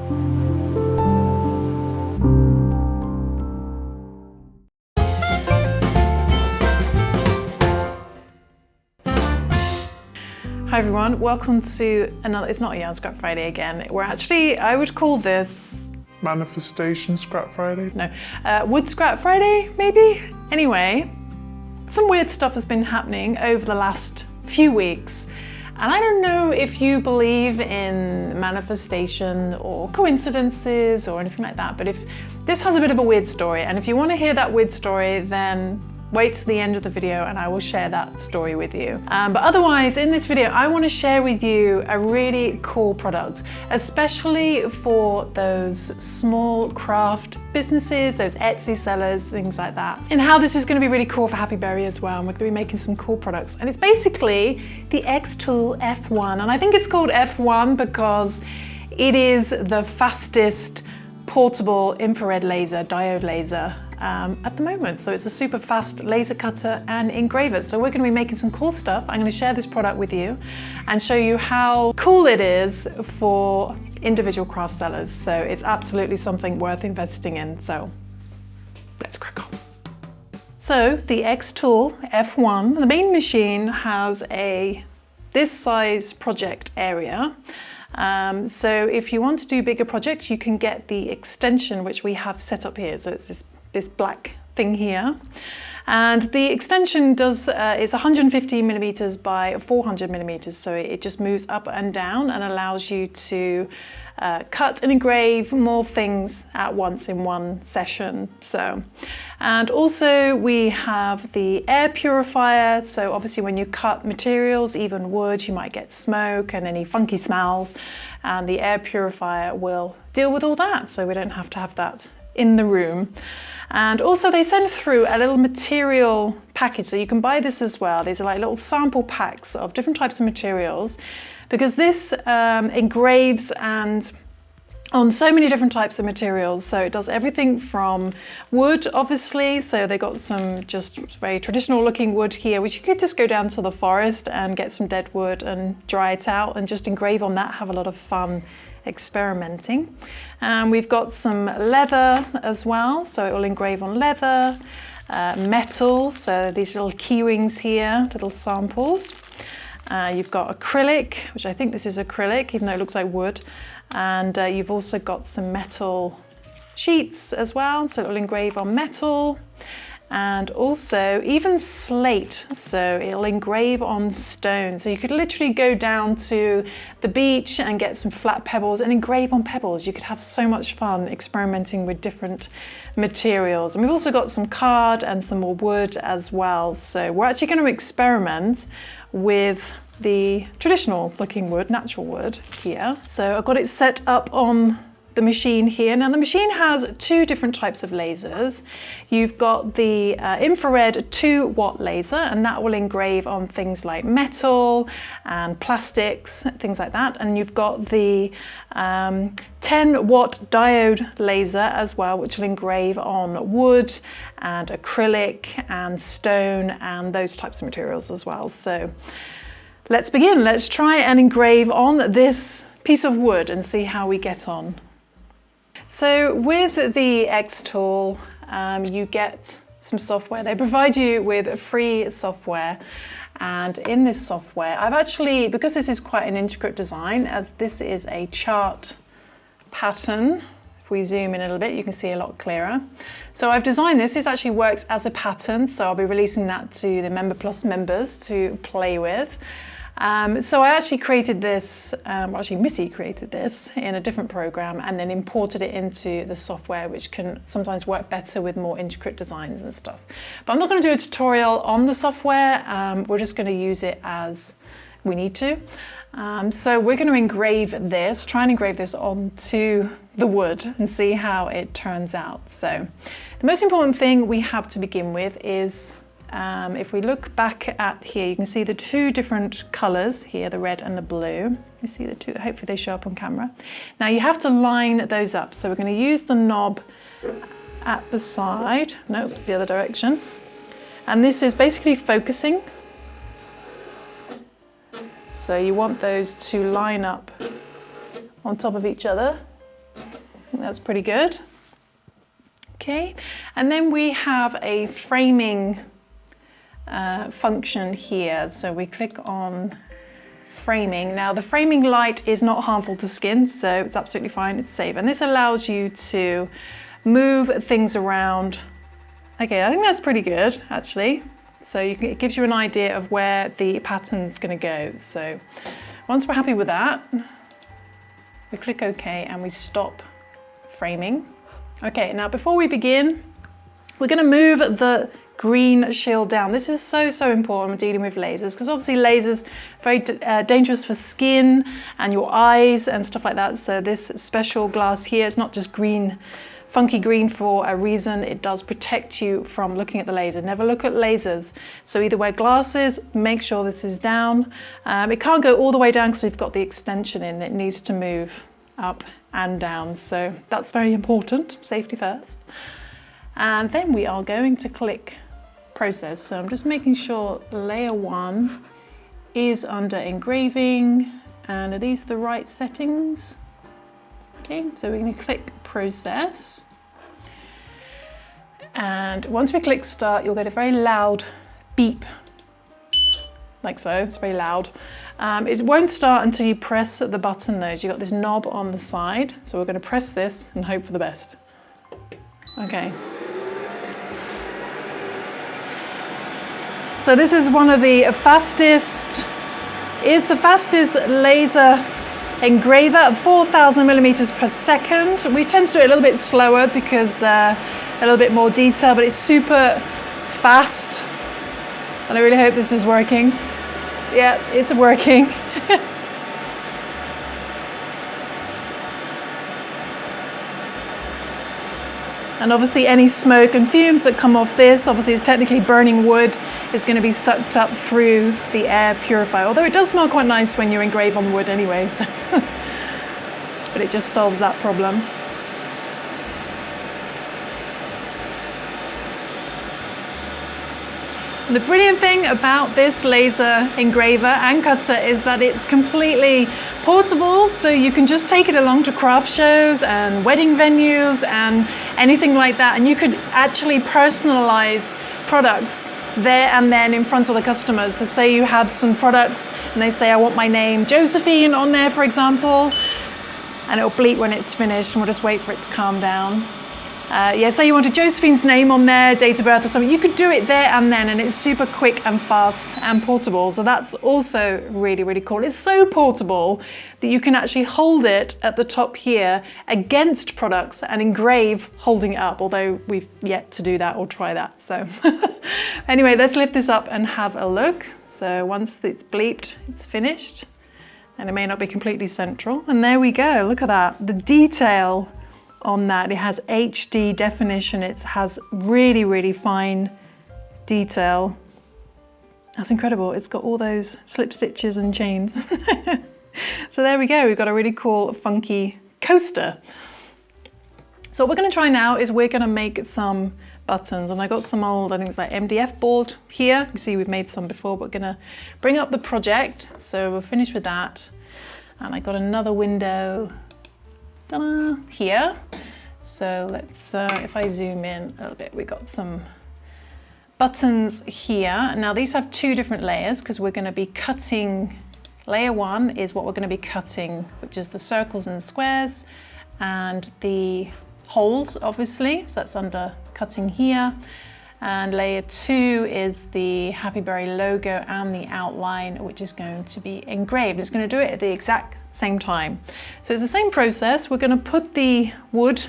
Hi everyone, welcome to another, it's not a Yarn Scrap Friday again. We're actually, I would call this... Manifestation Scrap Friday? No, Wood Scrap Friday, maybe? Anyway, some weird stuff has been happening over the last few weeks. And I don't know if you believe in manifestation or coincidences or anything like that, but if this has a bit of a weird story, and if you want to hear that weird story, then wait to the end of the video and I will share that story with you. But otherwise, in this video, I want to share with you a really cool product, especially for those small craft businesses, those Etsy sellers, things like that. And how this is going to be really cool for Happy Berry as well. And we're going to be making some cool products. And it's basically the xTool F1. And I think it's called F1 because it is the fastest portable infrared laser, diode laser, at the moment. So it's a super fast laser cutter and engraver. So we're going to be making some cool stuff. I'm going to share this product with you and show you how cool it is for individual craft sellers. So it's absolutely something worth investing in. So let's crack on. So the xTool F1, the main machine has this size project area. So if you want to do bigger projects, you can get the extension which we have set up here. So it's this black thing here, and the extension is 150 millimeters by 400 millimeters, so it just moves up and down and allows you to cut and engrave more things at once in one session. So, and also we have the air purifier. So obviously when you cut materials, even wood, you might get smoke and any funky smells, and the air purifier will deal with all that, so we don't have to have that in the room. And also they send through a little material package, so you can buy this as well. These are like little sample packs of different types of materials, because this engraves and on so many different types of materials. So it does everything from wood, obviously. So they got some just very traditional looking wood here, which you could just go down to the forest and get some dead wood and dry it out and just engrave on that, have a lot of fun experimenting. We've got some leather as well, so it will engrave on leather, metal, so these little key rings here, little samples. You've got acrylic, which I think this is acrylic, even though it looks like wood. And you've also got some metal sheets as well, so it will engrave on metal. And also even slate, so it'll engrave on stone. So you could literally go down to the beach and get some flat pebbles and engrave on pebbles. You could have so much fun experimenting with different materials. And we've also got some card and some more wood as well. So we're actually going to experiment with the traditional looking wood, natural wood here. So I've got it set up on the machine here. Now the machine has two different types of lasers. You've got the infrared 2-watt laser, and that will engrave on things like metal and plastics, things like that. And you've got the 10-watt diode laser as well, which will engrave on wood and acrylic and stone and those types of materials as well. So let's begin. Let's try and engrave on this piece of wood and see how we get on. So with the xTool, you get some software. They provide you with free software. And in this software, I've actually, because this is quite an intricate design, as this is a chart pattern, if we zoom in a little bit, you can see a lot clearer. So I've designed this. This actually works as a pattern, so I'll be releasing that to the Member Plus members to play with. So I actually created this, Missy created this in a different program and then imported it into the software, which can sometimes work better with more intricate designs and stuff. But I'm not going to do a tutorial on the software. We're just going to use it as we need to. So we're going to engrave this, try and engrave this onto the wood and see how it turns out. So the most important thing we have to begin with is if we look back at here, you can see the two different colors here, the red and the blue. You see the two, hopefully they show up on camera. Now you have to line those up. So we're going to use the knob at the side. Nope, it's the other direction. And this is basically focusing. So you want those to line up on top of each other. That's pretty good. Okay, and then we have a framing function here. So we click on framing. Now the framing light is not harmful to skin, so it's absolutely fine, it's safe. And this allows you to move things around. Okay, I think that's pretty good actually. So it gives you an idea of where the pattern's going to go. So once we're happy with that, we click OK and we stop framing. Okay, now before we begin, we're going to move the green shield down. This is so important when dealing with lasers, because obviously lasers are very dangerous for skin and your eyes and stuff like that. So this special glass here, it's not just green, funky green for a reason. It does protect you from looking at the laser. Never look at lasers. So either wear glasses, make sure this is down. It can't go all the way down because we've got the extension in. It needs to move up and down. So that's very important, safety first. And then we are going to click process. So I'm just making sure layer 1 is under engraving. And are these the right settings? Okay, so we're going to click process. And once we click start, you'll get a very loud beep, like so. It's very loud. It won't start until you press the button though. You've got this knob on the side. So we're going to press this and hope for the best. Okay. So this is one of the fastest, the fastest laser engraver at 4,000 millimeters per second. We tend to do it a little bit slower because a little bit more detail, but it's super fast. And I really hope this is working. Yeah, it's working. And obviously any smoke and fumes that come off this, obviously it's technically burning wood, is going to be sucked up through the air purifier. Although it does smell quite nice when you engrave on wood anyway, so but it just solves that problem. And the brilliant thing about this laser engraver and cutter is that it's completely portable, so you can just take it along to craft shows and wedding venues and anything like that, and you could actually personalize products there and then in front of the customers. So say you have some products and they say, I want my name Josephine on there, for example, and it'll bleep when it's finished, and we'll just wait for it to calm down. Yeah, say you wanted Josephine's name on there, date of birth or something, you could do it there and then, and it's super quick and fast and portable. So that's also really, really cool. It's so portable that you can actually hold it at the top here against products and engrave holding it up, although we've yet to do that or try that. So anyway, let's lift this up and have a look. So once it's bleeped, it's finished, and it may not be completely central. And there we go, look at that, the detail on that. It has HD definition, it has really, really fine detail. That's incredible. It's got all those slip stitches and chains. So there we go, we've got a really cool, funky coaster. So what we're going to try now is we're going to make some buttons, and I got some old, I think it's like MDF board here. You see we've made some before, but we're going to bring up the project. So we'll finish with that. And I got another window here. So let's, if I zoom in a little bit, we got some buttons here. Now these have two different layers because we're going to be cutting, layer 1 is what we're going to be cutting, which is the circles and squares and the holes, obviously. So that's under cutting here. And layer 2 is the Happy Berry logo and the outline, which is going to be engraved. It's going to do it at the exact same time. So it's the same process. We're going to put the wood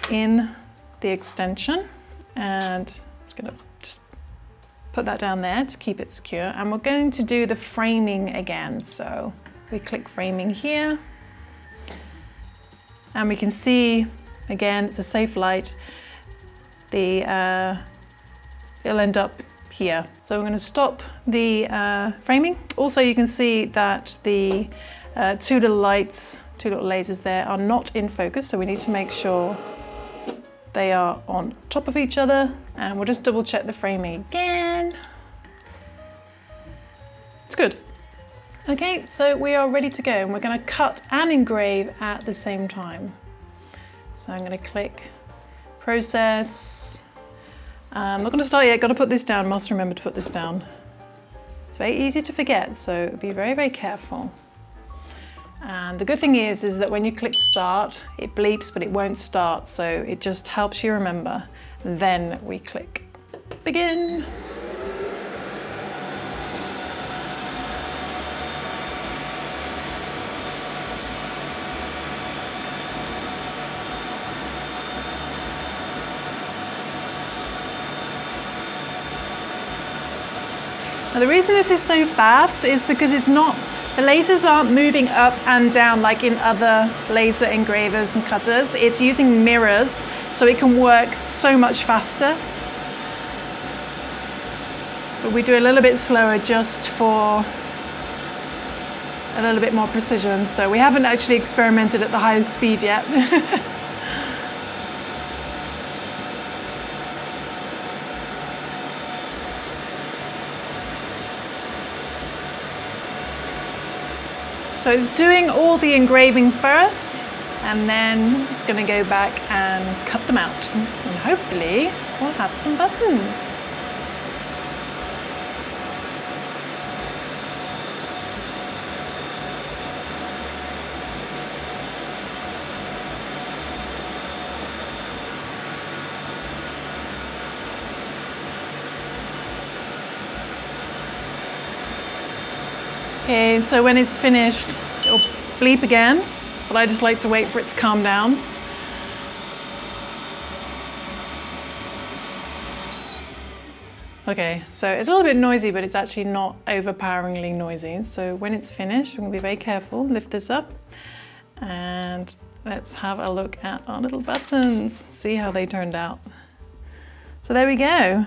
in the extension, and I'm just going to just put that down there to keep it secure. And we're going to do the framing again. So we click framing here, and we can see, again, it's a safe light. It'll end up here. So we're going to stop the framing. Also, you can see that the two little lights, two little lasers there are not in focus. So we need to make sure they are on top of each other. And we'll just double check the framing again. It's good. Okay, so we are ready to go and we're going to cut and engrave at the same time. So I'm going to click process. I'm not going to start yet, got to put this down, must remember to put this down. It's very easy to forget, so be very, very careful. And the good thing is that when you click start, it bleeps, but it won't start, so it just helps you remember. Then we click begin. Now the reason this is so fast is because the lasers aren't moving up and down like in other laser engravers and cutters. It's using mirrors, so it can work so much faster. But we do a little bit slower just for a little bit more precision. So we haven't actually experimented at the highest speed yet. So it's doing all the engraving first, and then it's going to go back and cut them out. And hopefully we'll have some buttons. Okay, so when it's finished, it'll bleep again, but I just like to wait for it to calm down. Okay, so it's a little bit noisy, but it's actually not overpoweringly noisy. So when it's finished, I'm gonna be very careful, lift this up, and let's have a look at our little buttons, see how they turned out. So there we go.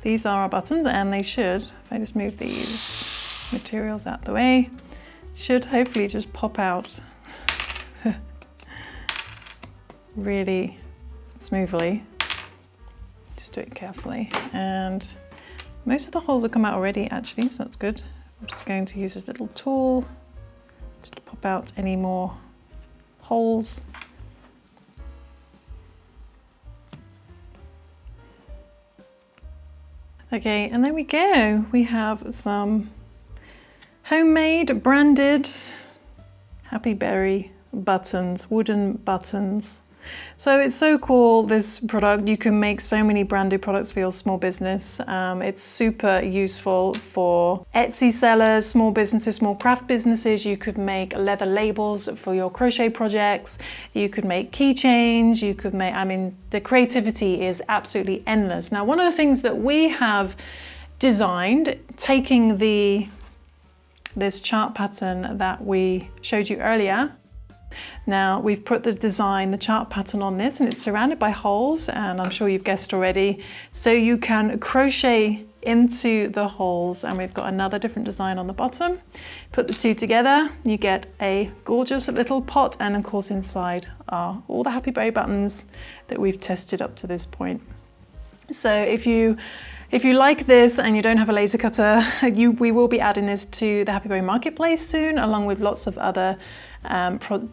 These are our buttons, and they should, if I just move these materials out the way, should hopefully just pop out really smoothly. Just do it carefully, and most of the holes have come out already actually, so that's good. I'm just going to use this little tool just to pop out any more holes. Okay, and there we go. We have some homemade branded Happy Berry buttons, wooden buttons. So it's so cool, this product. You can make so many branded products for your small business. It's super useful for Etsy sellers, small businesses, small craft businesses. You could make leather labels for your crochet projects. You could make keychains. You could make, I mean, the creativity is absolutely endless. Now, one of the things that we have designed, taking this chart pattern that we showed you earlier. Now we've put the design, the chart pattern on this, and it's surrounded by holes, and I'm sure you've guessed already, so you can crochet into the holes, and we've got another different design on the bottom. Put the two together, you get a gorgeous little pot, and of course inside are all the Happy Berry buttons that we've tested up to this point. So if you like this and you don't have a laser cutter, we will be adding this to the Happy Berry Marketplace soon, along with lots of other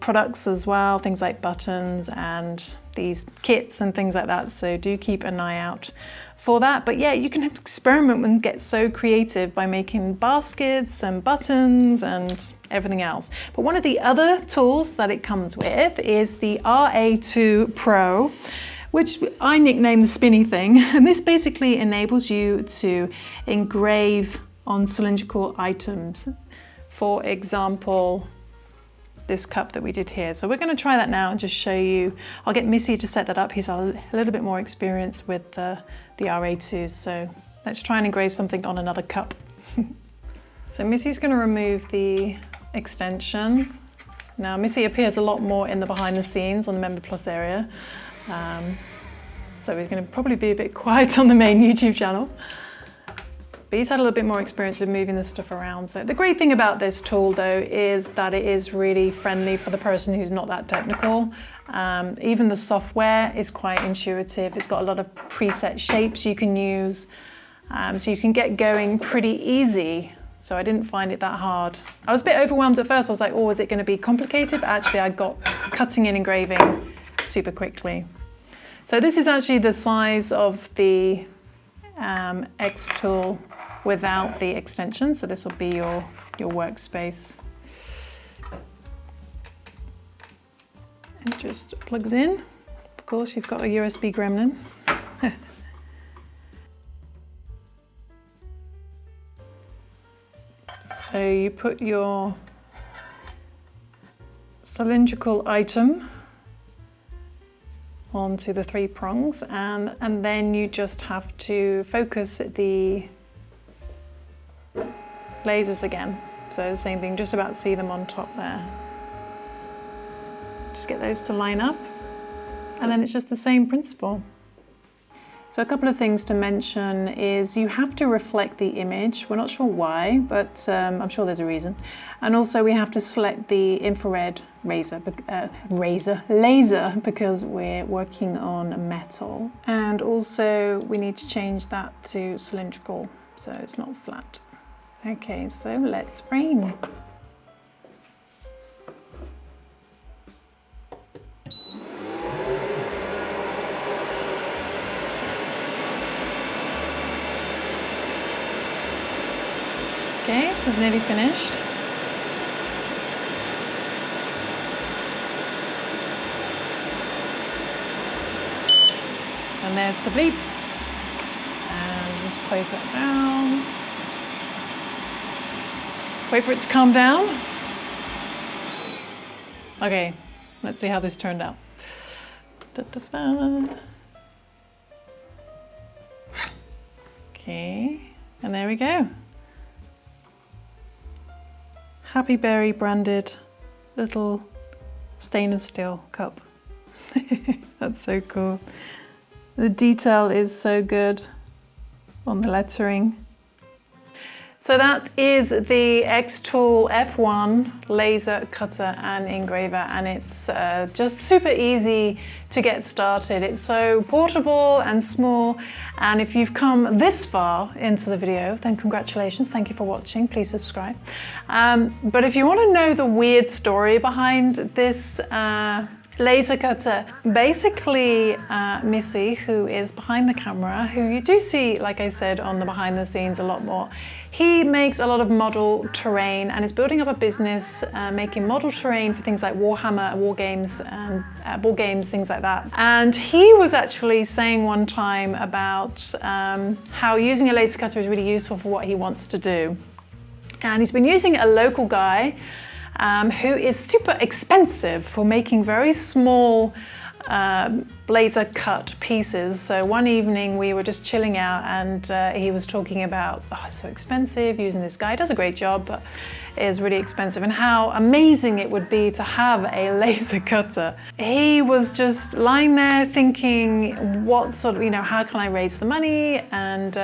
products as well, things like buttons and these kits and things like that. So do keep an eye out for that. But yeah, you can experiment and get so creative by making baskets and buttons and everything else. But one of the other tools that it comes with is the RA2 Pro, which I nicknamed the spinny thing. And this basically enables you to engrave on cylindrical items. For example, this cup that we did here. So we're going to try that now and just show you. I'll get Missy to set that up. He's a little bit more experienced with the RA2s. So let's try and engrave something on another cup. So Missy's going to remove the extension. Now Missy appears a lot more in the behind the scenes on the Member Plus area. So he's going to probably be a bit quiet on the main YouTube channel. But he's had a little bit more experience with moving this stuff around. So the great thing about this tool though is that it is really friendly for the person who's not that technical. Even the software is quite intuitive. It's got a lot of preset shapes you can use. So you can get going pretty easy So I didn't find it that hard. I was a bit overwhelmed at first. I was like, oh, is it going to be complicated? But actually I got cutting and engraving super quickly. So this is actually the size of the xTool without the extension. So this will be your workspace. It just plugs in. Of course, you've got a USB gremlin. So you put your cylindrical item onto the 3 prongs, and then you just have to focus the lasers again. So the same thing, just about see them on top there. Just get those to line up, and then it's just the same principle. So a couple of things to mention is you have to reflect the image. We're not sure why, but I'm sure there's a reason. And also we have to select the infrared laser because we're working on metal. And also we need to change that to cylindrical, so it's not flat. Okay, so let's frame. Okay, so it's nearly finished. And there's the bleep. And just close that down. Wait for it to calm down. Okay, let's see how this turned out. Da, da, da. Okay, and there we go. Happy Berry branded little stainless steel cup. That's so cool. The detail is so good on the lettering. So that is the xTool F1 laser cutter and engraver, and it's just super easy to get started. It's so portable and small, and if you've come this far into the video, then congratulations, thank you for watching, please subscribe. But if you want to know the weird story behind this laser cutter, basically Missy, who is behind the camera, who you do see, like I said, on the behind the scenes a lot more, he makes a lot of model terrain and is building up a business making model terrain for things like Warhammer, war games, and board games, things like that. And he was actually saying one time about how using a laser cutter is really useful for what he wants to do. And he's been using a local guy who is super expensive for making very small laser cut pieces. So one evening we were just chilling out, and he was talking about, oh, it's so expensive using this guy. He does a great job, but it is really expensive, and how amazing it would be to have a laser cutter. He was just lying there thinking, what sort of, how can I raise the money? And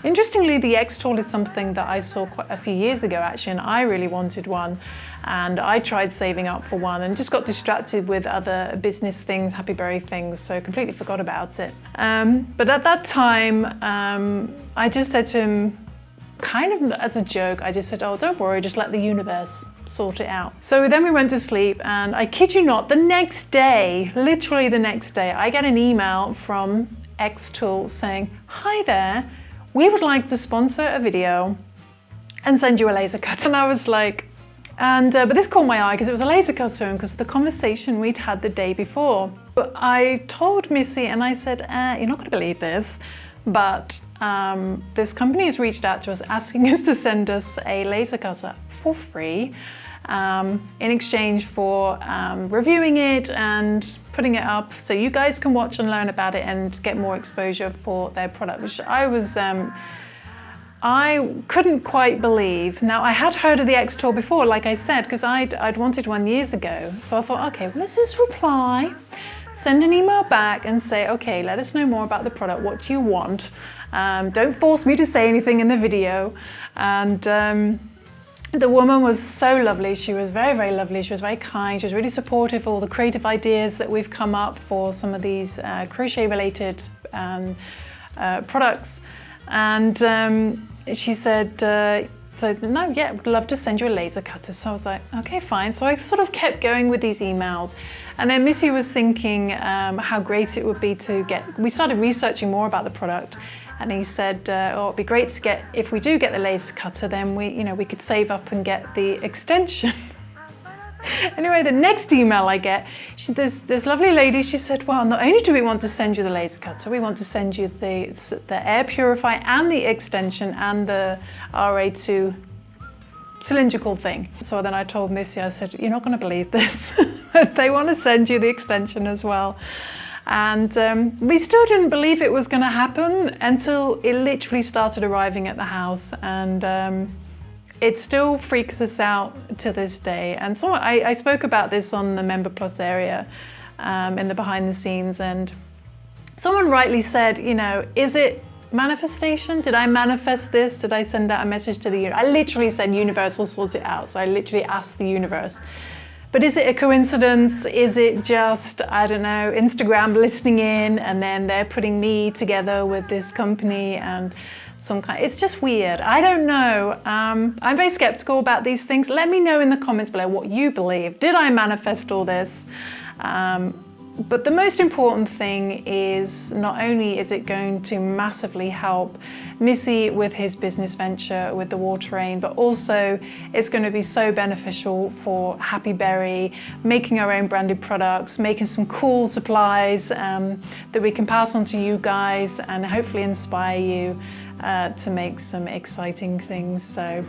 interestingly, the xTool is something that I saw quite a few years ago actually, and I really wanted one. And I tried saving up for one and just got distracted with other business things, Happy Berry things, so completely forgot about it. But at that time, I just said to him, kind of as a joke, I just said, oh, don't worry, just let the universe sort it out. So then we went to sleep, and I kid you not, the next day, literally the next day, I get an email from xTool saying, hi there, we would like to sponsor a video and send you a laser cutter. And I was like, but this caught my eye because it was a laser cutter and because of the conversation we'd had the day before. But I told Missy, and I said, you're not going to believe this, but this company has reached out to us asking us to send us a laser cutter for free in exchange for reviewing it and putting it up so you guys can watch and learn about it and get more exposure for their product, which I couldn't quite believe. Now, I had heard of the xTool before, like I said, because I'd wanted one years ago. So I thought, okay, well, let's just reply, send an email back and say, okay, let us know more about the product. What do you want? Don't force me to say anything in the video. And the woman was so lovely. She was very, very lovely. She was very kind. She was really supportive of all the creative ideas that we've come up for some of these crochet-related products. And she said, So no, yeah, would love to send you a laser cutter. So I was like, okay, fine. So I sort of kept going with these emails. And then Missy was thinking how great it would be to we started researching more about the product. And he said, oh, it'd be great to get, if we do get the laser cutter, then we could save up and get the extension. Anyway, the next email I get, this lovely lady, she said, well, not only do we want to send you the laser cutter, we want to send you the air purifier and the extension and the RA2 cylindrical thing. So then I told Missy, I said, you're not going to believe this. They want to send you the extension as well. And we still didn't believe it was going to happen until it literally started arriving at the house. And it still freaks us out to this day. And so I spoke about this on the Member Plus area in the behind the scenes. And someone rightly said, is it manifestation? Did I manifest this? Did I send out a message to the universe? I literally said universe will sort it out. So I literally asked the universe. But is it a coincidence? Is it just, I don't know, Instagram listening in and then they're putting me together with this company and some kind, it's just weird. I don't know. I'm very skeptical about these things. Let me know in the comments below what you believe. Did I manifest all this? But the most important thing is not only is it going to massively help Missy with his business venture with the watering, but also it's going to be so beneficial for Happy Berry, making our own branded products, making some cool supplies that we can pass on to you guys and hopefully inspire you to make some exciting things. So.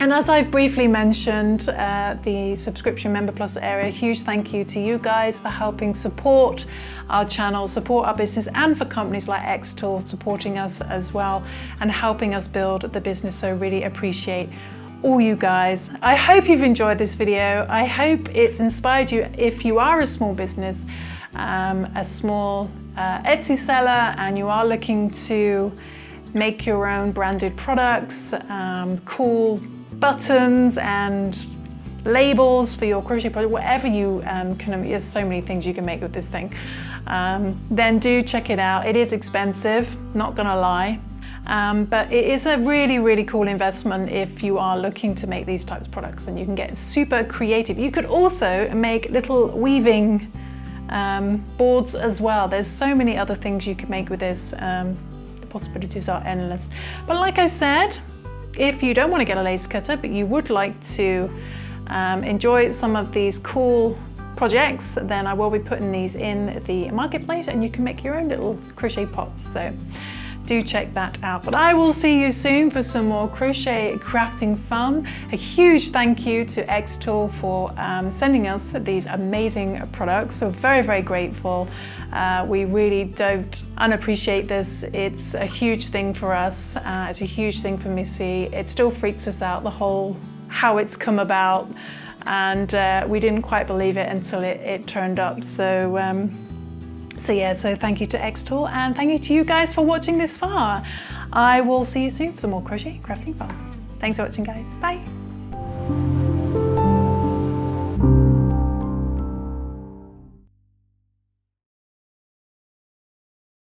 And as I've briefly mentioned, the subscription Member Plus area, huge thank you to you guys for helping support our channel, support our business, and for companies like xTool supporting us as well and helping us build the business. So really appreciate all you guys. I hope you've enjoyed this video. I hope it's inspired you if you are a small business, a small Etsy seller, and you are looking to make your own branded products, cool buttons and labels for your crochet project, whatever you can, there's so many things you can make with this thing. Then do check it out. It is expensive, not gonna lie, but it is a really, really cool investment if you are looking to make these types of products, and you can get super creative. You could also make little weaving boards as well. There's so many other things you can make with this. The possibilities are endless. But like I said, if you don't want to get a laser cutter, but you would like to enjoy some of these cool projects, then I will be putting these in the marketplace and you can make your own little crochet pots. So do check that out. But I will see you soon for some more crochet crafting fun. A huge thank you to xTool for sending us these amazing products. So very, very grateful. We really don't unappreciate this. It's a huge thing for us. It's a huge thing for Missy. It still freaks us out, the whole how it's come about. And we didn't quite believe it until it turned up. So so thank you to xTool, and thank you to you guys for watching this far. I will see you soon for some more crochet crafting fun. Thanks for watching, guys. Bye.